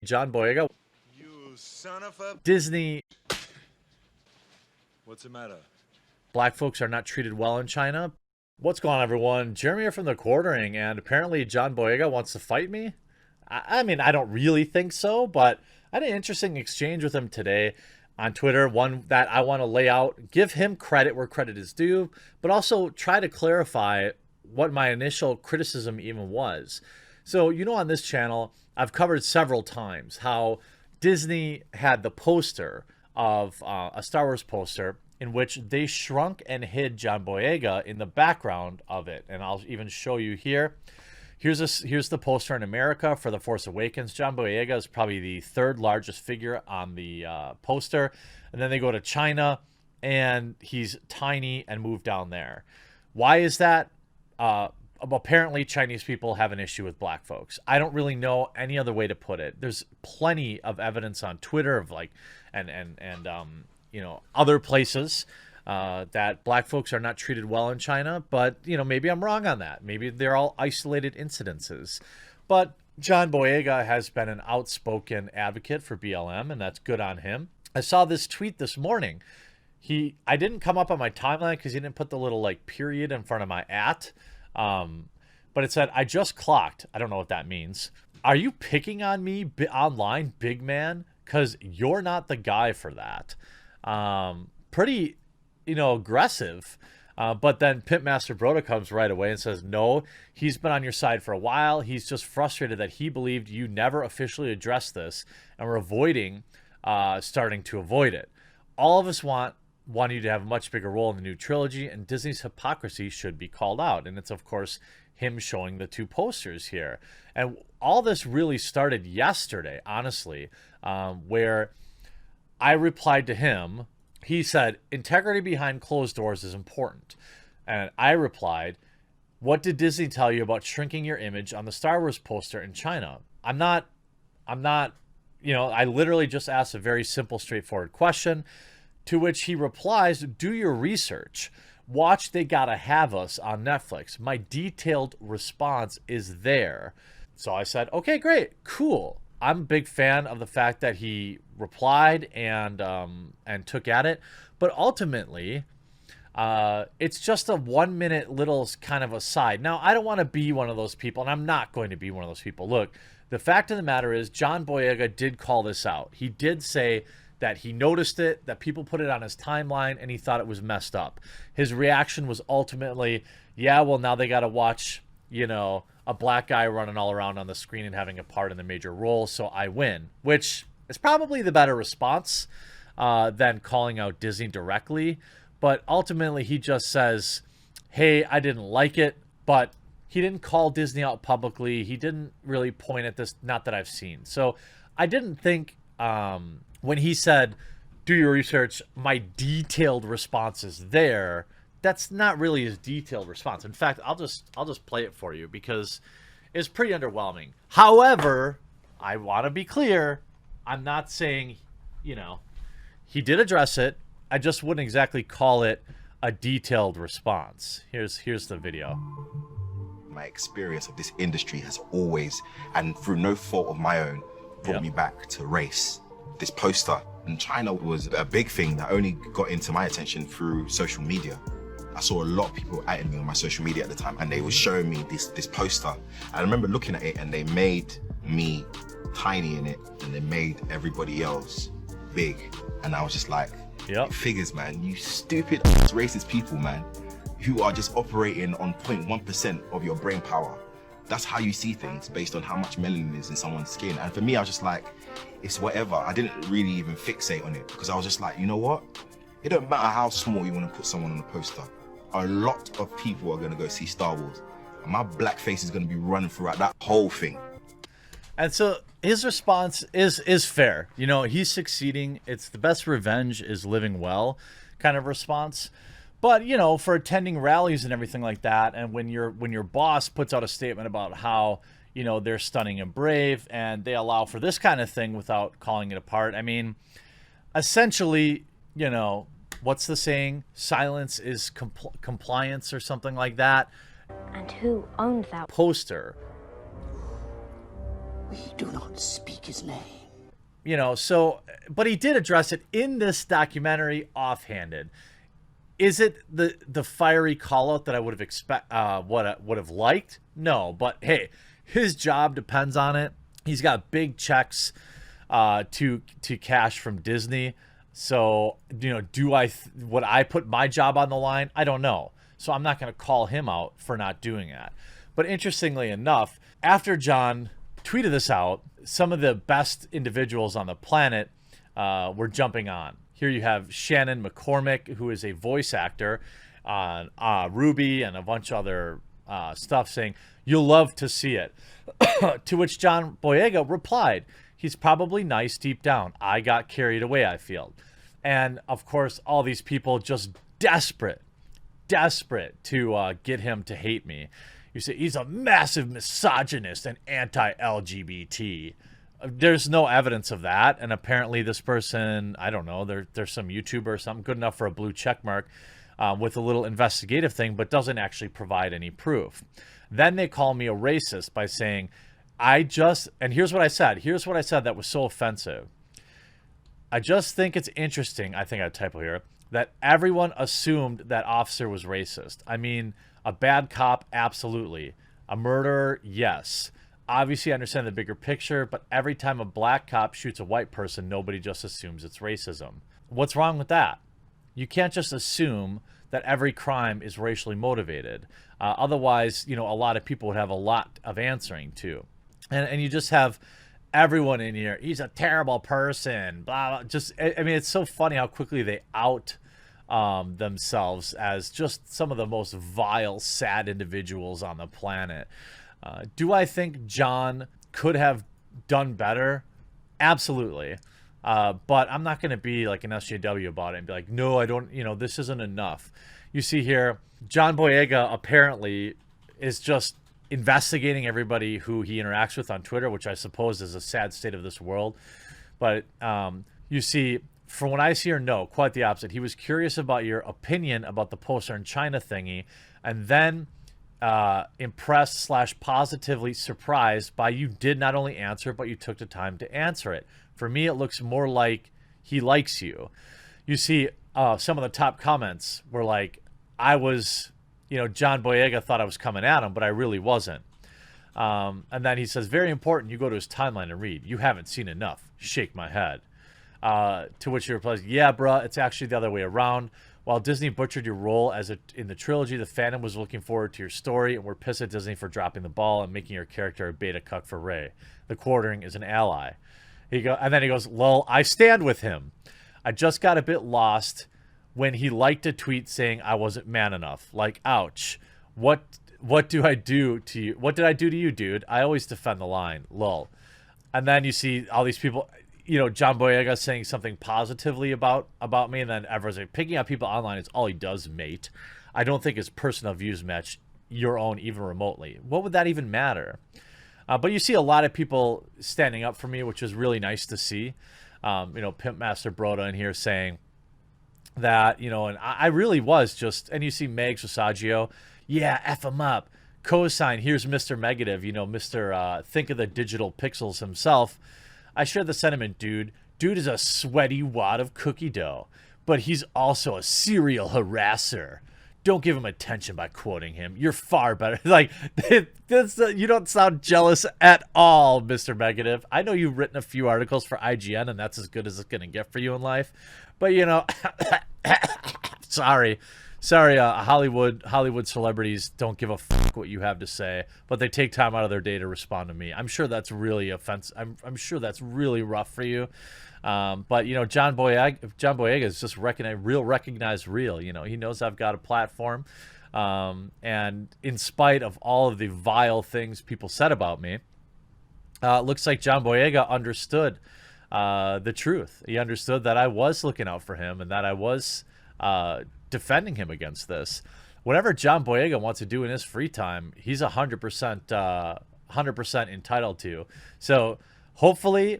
John Boyega. You son of a... Disney. What's the matter? Black folks are not treated well in China. What's going on, everyone? Jeremy here from TheQuartering, and apparently John Boyega wants to fight me. I mean, I don't really think so, but I had an interesting exchange with him today on Twitter, one that I want to lay out, give him credit where credit is due, but also try to clarify what my initial criticism even was. So, on this channel, I've covered several times how Disney had the poster of a Star Wars poster in which they shrunk and hid John Boyega in the background of it. And I'll even show you here. Here's the poster in America for The Force Awakens. John Boyega is probably the third largest figure on the poster. And then they go to China, and he's tiny and moved down there. Why is that? Apparently, Chinese people have an issue with black folks. I don't really know any other way to put it. There's plenty of evidence on Twitter of other places that black folks are not treated well in China, but maybe I'm wrong on that. Maybe they're all isolated incidences. But John Boyega has been an outspoken advocate for BLM, and that's good on him. I saw this tweet this morning. I didn't come up on my timeline because he didn't put the little period in front of my at. But it said, "I just clocked." I don't know what that means. Are you picking on me online, big man? Because you're not the guy for that. Pretty aggressive. But then Pitmaster Broda comes right away and says, no, he's been on your side for a while. He's just frustrated that he believed you never officially addressed this and were avoiding starting to avoid it. All of us want you to have a much bigger role in the new trilogy, and Disney's hypocrisy should be called out. And it's, of course, him showing the two posters here. And all this really started yesterday, honestly, where I replied to him. He said, integrity behind closed doors is important. And I replied, what did Disney tell you about shrinking your image on the Star Wars poster in China? I'm not, I literally just asked a very simple, straightforward question, to which he replies, do your research. Watch They Gotta Have Us on Netflix. My detailed response is there. So I said, okay, great, cool. I'm a big fan of the fact that he replied and took at it, but ultimately, it's just a 1 minute little kind of aside. Now, I don't want to be one of those people, and I'm not going to be one of those people. Look, the fact of the matter is, John Boyega did call this out. He did say that he noticed it, that people put it on his timeline, and he thought it was messed up. His reaction was ultimately, yeah, well, now they got to watch, a black guy running all around on the screen and having a part in the major role, so I win, which is probably the better response than calling out Disney directly. But ultimately, he just says, hey, I didn't like it, but he didn't call Disney out publicly. He didn't really point at this, not that I've seen. So I didn't think when he said, do your research, my detailed response is there. That's not really his detailed response. In fact, I'll just play it for you because it's pretty underwhelming. However, I want to be clear. I'm not saying, he did address it. I just wouldn't exactly call it a detailed response. Here's the video. My experience of this industry has always, and through no fault of my own, brought me back to race. This poster in China was a big thing that only got into my attention through social media. I saw a lot of people at me on my social media at the time, and they were showing me this poster. I remember looking at it, and they made me tiny in it, and they made everybody else big. And I was just like, yep. Figures, man, you stupid racist people, man, who are just operating on 0.1% of your brain power. That's how you see things based on how much melanin is in someone's skin. And for me, I was just like, it's whatever. I didn't really even fixate on it because I was just like, you know what? It don't matter how small you want to put someone on a poster. A lot of people are going to go see Star Wars. And my black face is going to be running throughout that whole thing. And so his response is fair. He's succeeding. It's the best revenge is living well kind of response. But, for attending rallies and everything like that, and when your boss puts out a statement about how, they're stunning and brave and they allow for this kind of thing without calling it apart. I mean, essentially, what's the saying? Silence is compliance or something like that. And who owned that Poster We do not speak his name. You know, so, but he did address it in this documentary offhanded. Is it the fiery call out that I would have would have liked? No, but hey, his job depends on it. He's got big checks to cash from Disney. So, you know, would I put my job on the line? I don't know. So I'm not going to call him out for not doing that. But interestingly enough, after John tweeted this out, some of the best individuals on the planet were jumping on. Here you have Shannon McCormick, who is a voice actor on Ruby and a bunch of other stuff, saying, "You'll love to see it." To which John Boyega replied, "He's probably nice deep down. I got carried away, I feel." And of course, all these people just desperate to get him to hate me. You say he's a massive misogynist and anti-LGBT. There's no evidence of that, and apparently this person, I don't know, there's some YouTuber or something good enough for a blue check mark with a little investigative thing, but doesn't actually provide any proof. Then they call me a racist by saying, and here's what I said that was so offensive. I just think it's interesting, I think I typo here, that everyone assumed that officer was racist. I mean, a bad cop, absolutely. A murderer, yes. Obviously, I understand the bigger picture, but every time a black cop shoots a white person, nobody just assumes it's racism. What's wrong with that? You can't just assume that every crime is racially motivated. Otherwise, you know, a lot of people would have a lot of answering to. And you just have everyone in here, he's a terrible person, blah, blah. Just, I mean, it's so funny how quickly they out themselves as just some of the most vile, sad individuals on the planet. Do I think John could have done better? Absolutely. But I'm not going to be like an SJW about it and be like, no, I don't, you know, this isn't enough. You see here, John Boyega apparently is just investigating everybody who he interacts with on Twitter, which I suppose is a sad state of this world. But you see, from what I see or know, quite the opposite. He was curious about your opinion about the poster in China thingy, and then impressed / positively surprised by you did not only answer, but you took the time to answer it. For me, it looks more like he likes you. You see, some of the top comments were like, I was, you know, John Boyega thought I was coming at him, but I really wasn't. And then he says, very important, you go to his timeline and read. You haven't seen enough. Shake my head. To which he replies, yeah, bruh, it's actually the other way around. While Disney butchered your role in the trilogy, the fandom was looking forward to your story, and we're pissed at Disney for dropping the ball and making your character a beta cuck for Rey. TheQuartering is an ally. And then he goes, lol, I stand with him. I just got a bit lost when he liked a tweet saying I wasn't man enough. Like, ouch. What do I do to you? What did I do to you, dude? I always defend the line. Lol. And then you see all these people, you know, John Boyega saying something positively about me, and then everyone's like, picking up people online is all he does, mate. I don't think his personal views match your own even remotely. What would that even matter? But you see a lot of people standing up for me, which is really nice to see. You know, Pimp Master Broda in here saying that, you know, and I really was just, and you see Megs Rosagio, yeah, F him up. Cosign, here's Mr. Megative, you know, Mr. Think of the Digital Pixels himself. I share the sentiment, dude. Dude is a sweaty wad of cookie dough, but he's also a serial harasser. Don't give him attention by quoting him. You're far better. Like, you don't sound jealous at all, Mr. Megative. I know you've written a few articles for IGN, and that's as good as it's going to get for you in life. But, you know, sorry, Hollywood celebrities don't give a fuck what you have to say, but they take time out of their day to respond to me. I'm sure that's really offensive. I'm sure that's really rough for you. But, you know, John Boyega is just recognized real. You know, he knows I've got a platform. And in spite of all of the vile things people said about me, it looks like John Boyega understood the truth. He understood that I was looking out for him and that I was defending him against this. Whatever John Boyega wants to do in his free time, he's 100% entitled to. So hopefully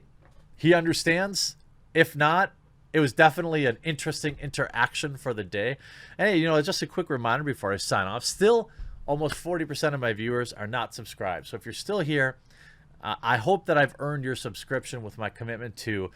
he understands. If not, it was definitely an interesting interaction for the day. And hey, you know, just a quick reminder before I sign off, still almost 40% of my viewers are not subscribed. So if you're still here, I hope that I've earned your subscription with my commitment to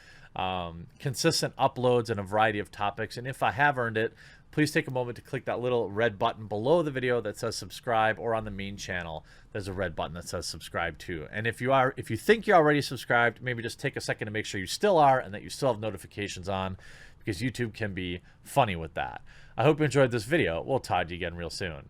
consistent uploads and a variety of topics. And if I have earned it, please take a moment to click that little red button below the video that says subscribe, or on the main channel, there's a red button that says subscribe too. And if you think you're already subscribed, maybe just take a second to make sure you still are and that you still have notifications on, because YouTube can be funny with that. I hope you enjoyed this video. We'll talk to you again real soon.